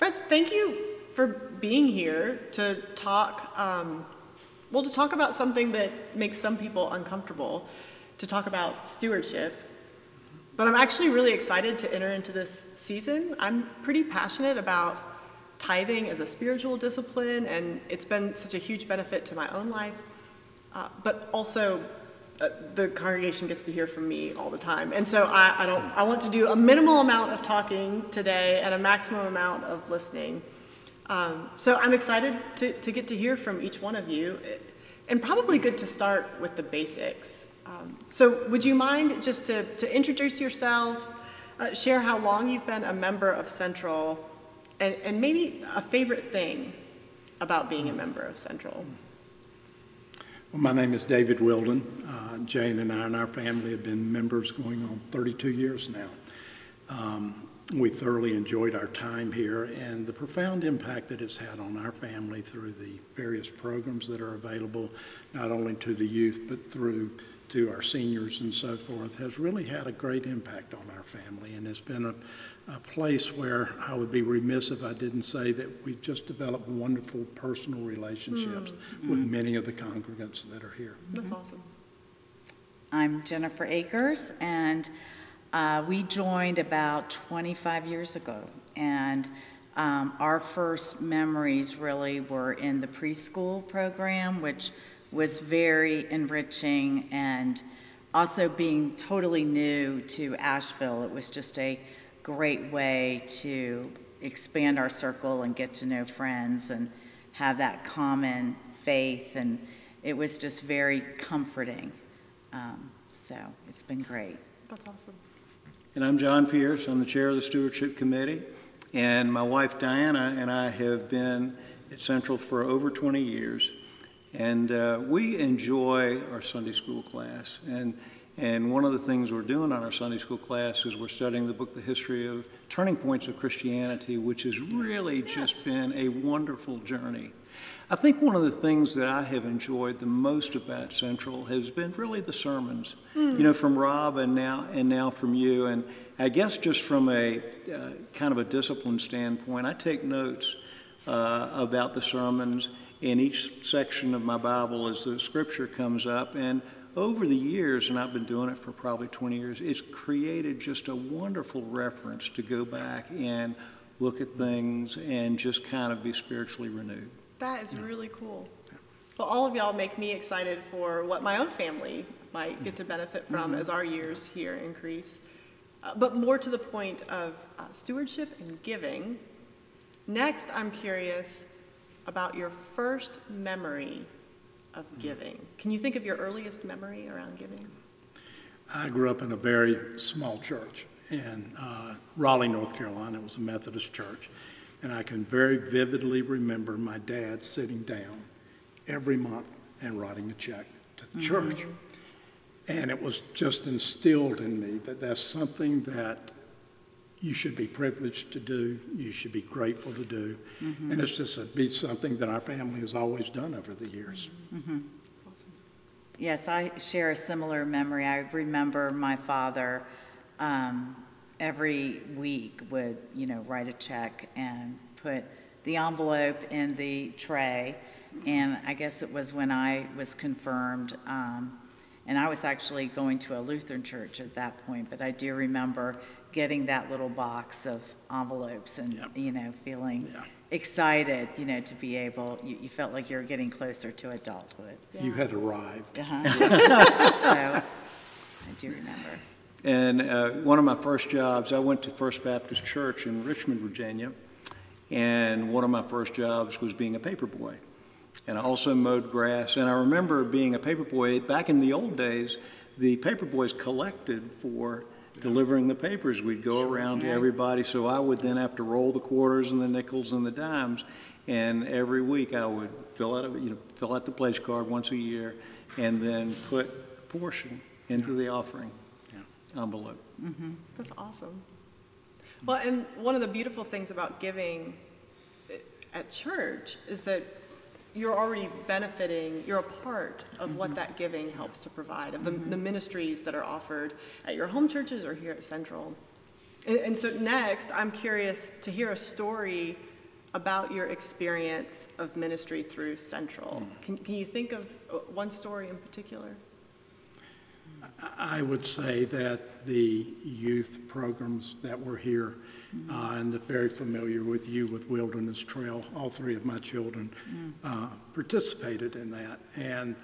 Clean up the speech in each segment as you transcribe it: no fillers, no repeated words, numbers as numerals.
Friends, thank you for being here to talk, to talk about something that makes some people uncomfortable, to talk about stewardship. But I'm actually really excited to enter into this season. I'm pretty passionate about tithing as a spiritual discipline, and it's been such a huge benefit to my own life. But also, the congregation gets to hear from me all the time. And so I want to do a minimal amount of talking today and a maximum amount of listening. So I'm excited to get to hear from each one of you, and probably good to start with the basics. So would you mind just to introduce yourselves, share how long you've been a member of Central, and maybe a favorite thing about being a member of Central? Well, my name is David Wilden. Jane and I and our family have been members going on 32 years now. We thoroughly enjoyed our time here and the profound impact that it's had on our family through the various programs that are available, not only to the youth, but through to our seniors and so forth, has really had a great impact on our family. And it's been a place where I would be remiss if I didn't say that we've just developed wonderful personal relationships with many of the congregants that are here. That's awesome. I'm Jennifer Akers, and we joined about 25 years ago. And our first memories really were in the preschool program, which was very enriching, and also being totally new to Asheville. It was just a great way to expand our circle and get to know friends and have that common faith, and it was just very comforting. So it's been great. That's awesome. And I'm John Pierce. I'm the chair of the Stewardship Committee, and my wife Diana and I have been at Central for over 20 years. And we enjoy our Sunday school class. And one of the things we're doing on our Sunday school class is we're studying the book, The History of Turning Points of Christianity, which has really just been a wonderful journey. I think one of the things that I have enjoyed the most about Central has been really the sermons, you know, from Rob and now from you. And I guess just from a kind of a discipline standpoint, I take notes about the sermons in each section of my Bible as the scripture comes up. And over the years, and I've been doing it for probably 20 years, it's created just a wonderful reference to go back and look at things and just kind of be spiritually renewed. That is really cool. Well, all of y'all make me excited for what my own family might get to benefit from as our years here increase. But more to the point of stewardship and giving, next I'm curious about your first memory of giving. Can you think of your earliest memory around giving? I grew up in a very small church in Raleigh, North Carolina. It was a Methodist church. And I can very vividly remember my dad sitting down every month and writing a check to the church. And it was just instilled in me that that's something that you should be privileged to do, you should be grateful to do, and it's just be something that our family has always done over the years. That's awesome. Yes, I share a similar memory. I remember my father every week would, write a check and put the envelope in the tray, and I guess it was when I was confirmed, and I was actually going to a Lutheran church at that point, but I do remember getting that little box of envelopes and, feeling excited, to be able, you felt like you were getting closer to adulthood. Yeah. You had arrived. So, I do remember. And one of my first jobs, I went to First Baptist Church in Richmond, Virginia, and one of my first jobs was being a paper boy. And I also mowed grass, and I remember being a paper boy. Back in the old days, the paper boys collected for delivering the papers. We'd go around to everybody, so I would then have to roll the quarters and the nickels and the dimes, and every week I would fill out the place card once a year, and then put a portion into the offering envelope. That's awesome. Well, and one of the beautiful things about giving at church is that you're already benefiting, you're a part of what that giving helps to provide, of the ministries that are offered at your home churches or here at Central. And so next, I'm curious to hear a story about your experience of ministry through Central. Can you think of one story in particular? I would say that the youth programs that were here, and they're very familiar with you with Wilderness Trail. All three of my children participated in that, and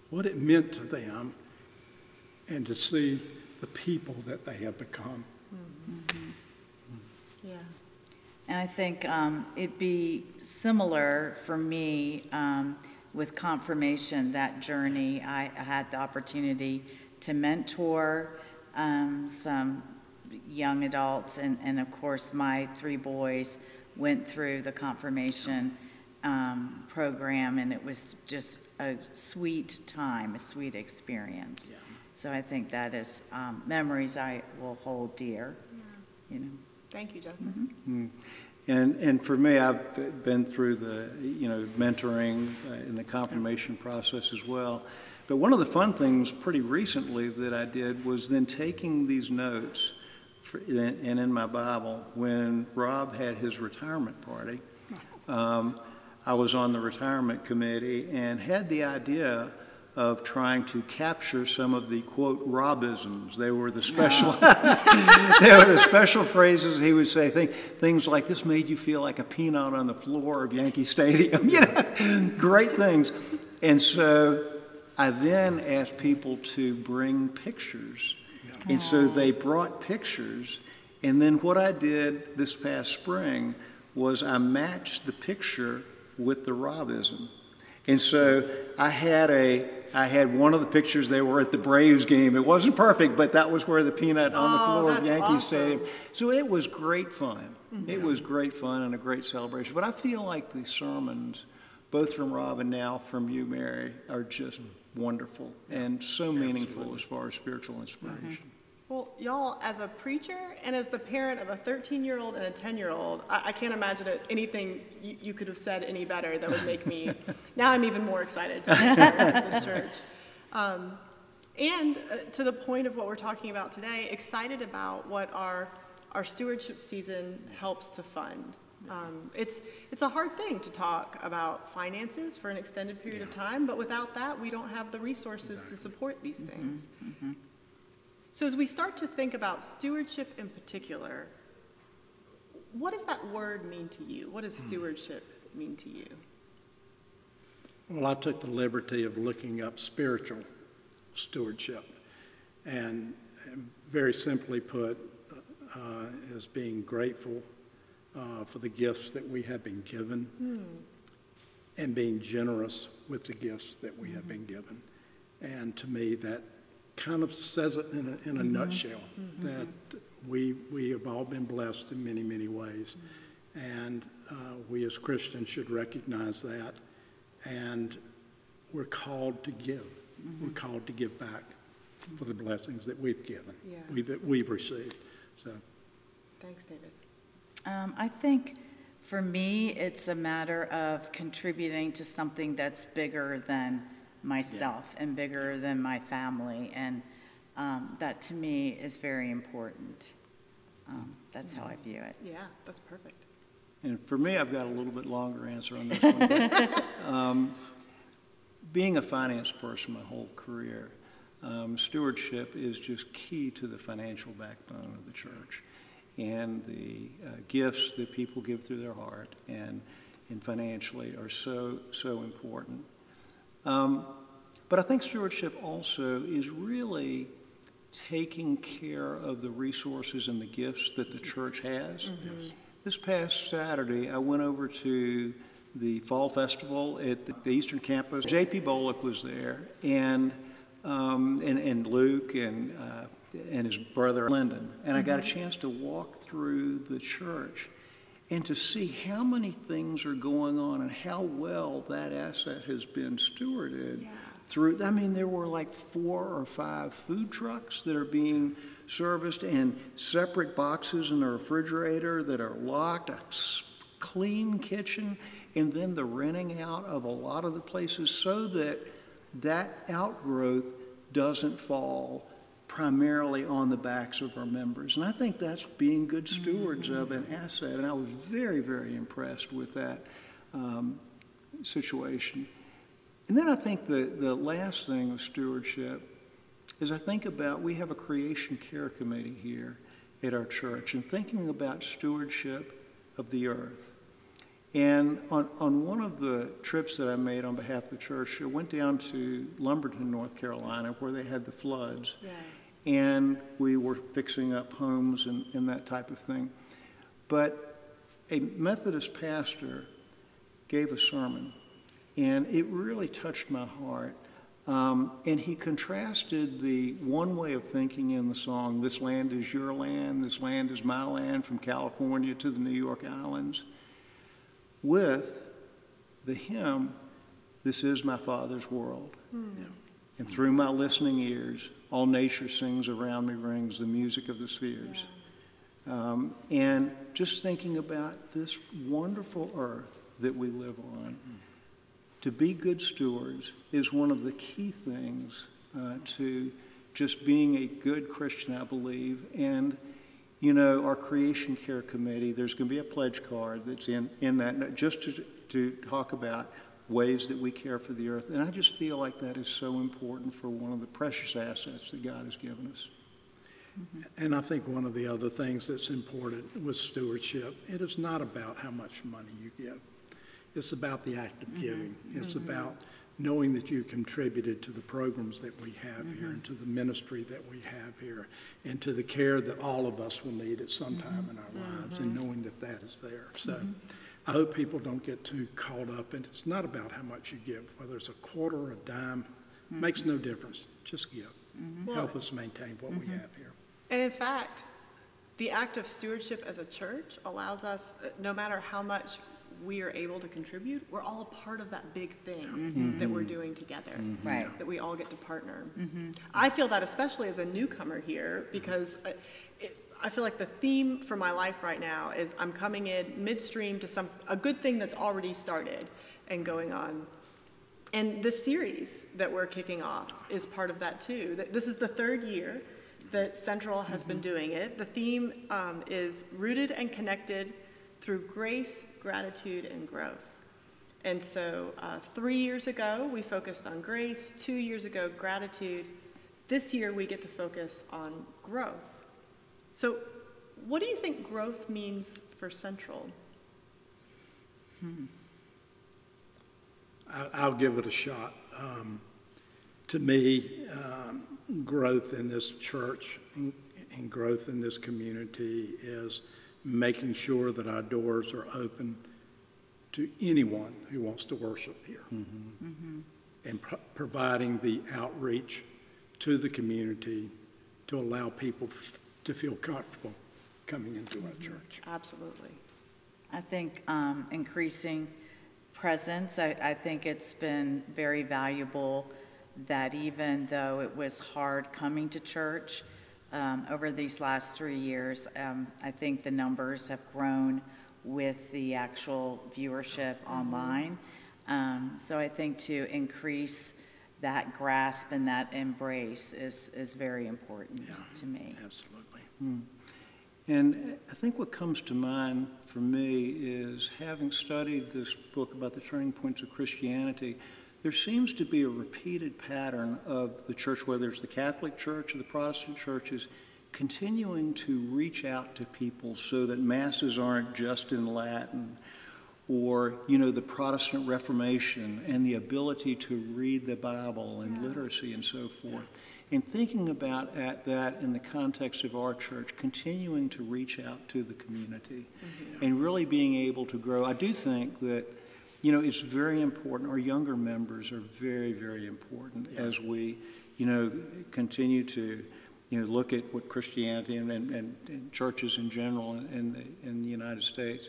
what it meant to them, and to see the people that they have become. Yeah. And I think it'd be similar for me with confirmation, that journey. I had the opportunity to mentor some young adults, and of course my 3 boys went through the confirmation program, and it was just a sweet time, a sweet experience. Yeah. So I think that is memories I will hold dear, you know. Thank you, Jennifer. And for me, I've been through the, mentoring in the confirmation process as well. But one of the fun things pretty recently that I did was then taking these notes and in my Bible, when Rob had his retirement party, I was on the retirement committee and had the idea of trying to capture some of the, quote, Robisms. They were the special, they were the special phrases he would say, things like, this made you feel like a peanut on the floor of Yankee Stadium, great things. And so I then asked people to bring pictures. And so they brought pictures, and then what I did this past spring was I matched the picture with the Robism. And so I had one of the pictures, they were at the Braves game. It wasn't perfect, but that was where the peanut on the floor of Yankee Stadium. So it was great fun. It was great fun and a great celebration. But I feel like the sermons, both from Rob and now from you, Mary, are just wonderful and so meaningful as far as spiritual inspiration. Well, y'all, as a preacher and as the parent of a 13-year-old and a 10-year-old, I can't imagine anything you could have said any better that would make me, now I'm even more excited to be here at this church. And to the point of what we're talking about today, excited about what our stewardship season helps to fund. It's a hard thing to talk about finances for an extended period of time, but without that, we don't have the resources to support these things. So as we start to think about stewardship in particular, what does that word mean to you? What does stewardship mean to you? Well, I took the liberty of looking up spiritual stewardship, and very simply put, as being grateful for the gifts that we have been given, and being generous with the gifts that we have been given. And to me, that kind of says it in a nutshell, that we have all been blessed in many, many ways. And we as Christians should recognize that. And we're called to give. We're called to give back for the blessings that we've given, that we've received. So, thanks, David. I think for me, it's a matter of contributing to something that's bigger than myself and bigger than my family, and that to me is very important. That's how I view it. Yeah, that's perfect. And for me, I've got a little bit longer answer on this one. But, being a finance person my whole career, stewardship is just key to the financial backbone of the church, and the gifts that people give through their heart and financially are so important. But I think stewardship also is really taking care of the resources and the gifts that the church has. This past Saturday, I went over to the Fall Festival at the Eastern Campus. J.P. Bullock was there, and Luke and his brother Lyndon. And I got a chance to walk through the church and to see how many things are going on and how well that asset has been stewarded. Through, I mean, there were like 4 or 5 food trucks that are being serviced, and separate boxes in the refrigerator that are locked, a clean kitchen, and then the renting out of a lot of the places so that that outgrowth doesn't fall primarily on the backs of our members. And I think that's being good stewards of an asset. And I was very, very impressed with that situation. And then I think the last thing of stewardship is I think about, we have a creation care committee here at our church, and thinking about stewardship of the earth. And on one of the trips that I made on behalf of the church, I went down to Lumberton, North Carolina, where they had the floods. Yeah. And we were fixing up homes and that type of thing. But a Methodist pastor gave a sermon, and it really touched my heart. And he contrasted the one way of thinking in the song, "This land is your land, this land is my land," from California to the New York Islands, with the hymn, "This is my Father's world." And through my listening ears, all nature sings, around me rings the music of the spheres. And just thinking about this wonderful earth that we live on, to be good stewards is one of the key things to just being a good Christian, I believe. And, you know, our Creation Care Committee, there's going to be a pledge card that's in that, just to talk about ways that we care for the earth. And I just feel like that is so important for one of the precious assets that God has given us. And I think one of the other things that's important with stewardship, it is not about how much money you give. It's about the act of giving. It's about knowing that you contributed to the programs that we have here, and to the ministry that we have here, and to the care that all of us will need at some time in our lives, and knowing that that is there. So I hope people don't get too caught up, and it's not about how much you give, whether it's a quarter or a dime, makes no difference. Just give. Help us maintain what we have here. And in fact, the act of stewardship as a church allows us, no matter how much we are able to contribute, we're all a part of that big thing that we're doing together, Right. that we all get to partner. I feel that especially as a newcomer here, because I feel like the theme for my life right now is I'm coming in midstream to a good thing that's already started and going on. And this series that we're kicking off is part of that too. This is the third year that Central has been doing it. The theme is rooted and connected through grace, gratitude, and growth. And so 3 years ago, we focused on grace. 2 years ago, gratitude. This year, we get to focus on growth. So what do you think growth means for Central? I'll give it a shot. To me, growth in this church and growth in this community is making sure that our doors are open to anyone who wants to worship here, and providing the outreach to the community to allow people to feel comfortable coming into our church. Absolutely. I think increasing presence, I think it's been very valuable that even though it was hard coming to church over these last 3 years, I think the numbers have grown with the actual viewership online. So I think to increase that grasp and that embrace is very important to me. Absolutely. And I think what comes to mind for me is, having studied this book about the turning points of Christianity, there seems to be a repeated pattern of the church, whether it's the Catholic Church or the Protestant churches, continuing to reach out to people so that masses aren't just in Latin, or, you know, the Protestant Reformation and the ability to read the Bible and literacy and so forth. And thinking about that in the context of our church, continuing to reach out to the community and really being able to grow. I do think that, you know, it's very important. Our younger members are very, very important as we, you know, continue to, you know, look at what Christianity and churches in general in the United States.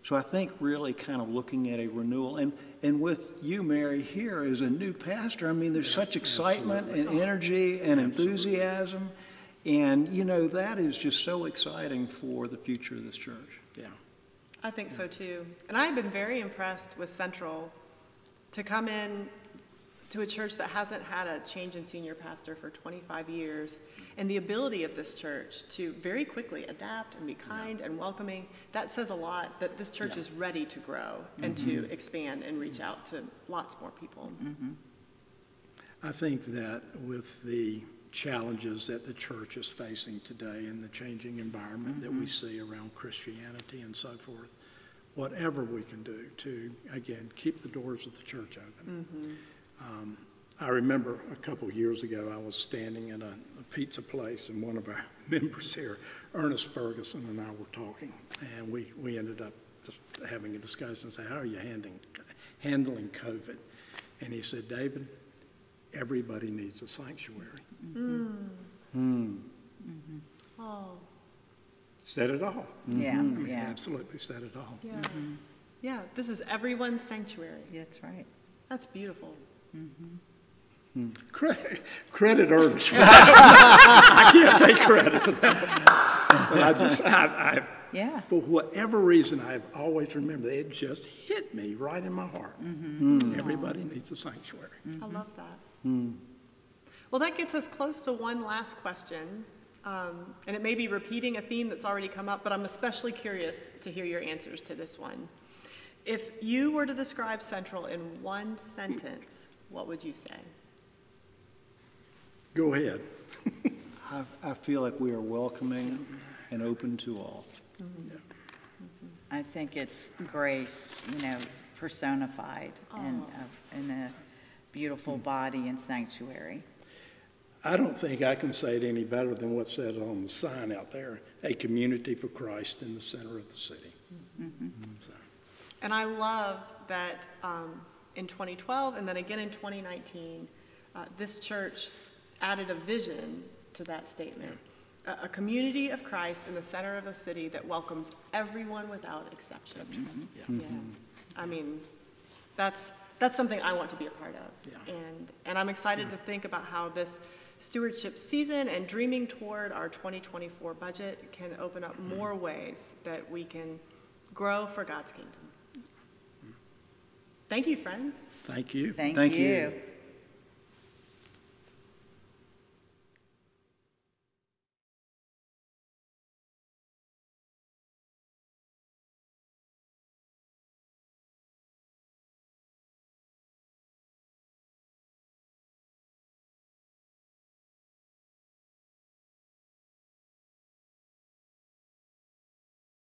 So I think really kind of looking at a renewal. And with you, Mary, here as a new pastor, I mean, there's such excitement and energy and enthusiasm. And, you know, that is just so exciting for the future of this church. Yeah. I think so too. And I've been very impressed with Central to come in to a church that hasn't had a change in senior pastor for 25 years, and the ability of this church to very quickly adapt and be kind and welcoming, that says a lot that this church is ready to grow and to expand and reach out to lots more people. I think that with the challenges that the church is facing today and the changing environment that we see around Christianity and so forth, whatever we can do to, again, keep the doors of the church open. I remember a couple of years ago, I was standing in a pizza place, and one of our members here, Ernest Ferguson, and I were talking, and we ended up just having a discussion and say, how are you handling COVID? And he said, David, everybody needs a sanctuary. Oh, Said it all. Yeah, Absolutely said it all. yeah. Yeah, this is everyone's sanctuary. That's right. That's beautiful. Credit Ernest. I can't take credit for that. But Yeah. for whatever reason, I've always remembered, it just hit me right in my heart. Everybody needs a sanctuary. I love that. Well, that gets us close to one last question. And it may be repeating a theme that's already come up, but I'm especially curious to hear your answers to this one. If you were to describe Central in one sentence, what would you say? Go ahead. I feel like we are welcoming and open to all. I think it's grace, personified in a beautiful body and sanctuary. I don't think I can say it any better than what's said on the sign out there, a community for Christ in the center of the city. So. And I love that in 2012 and then again in 2019, this church added a vision to that statement. A community of Christ in the center of the city that welcomes everyone without exception. Yeah. I mean, that's something I want to be a part of. Yeah. And I'm excited to think about how this stewardship season and dreaming toward our 2024 budget can open up more ways that we can grow for God's kingdom. Thank you, friends. Thank you. Thank Thank you. you.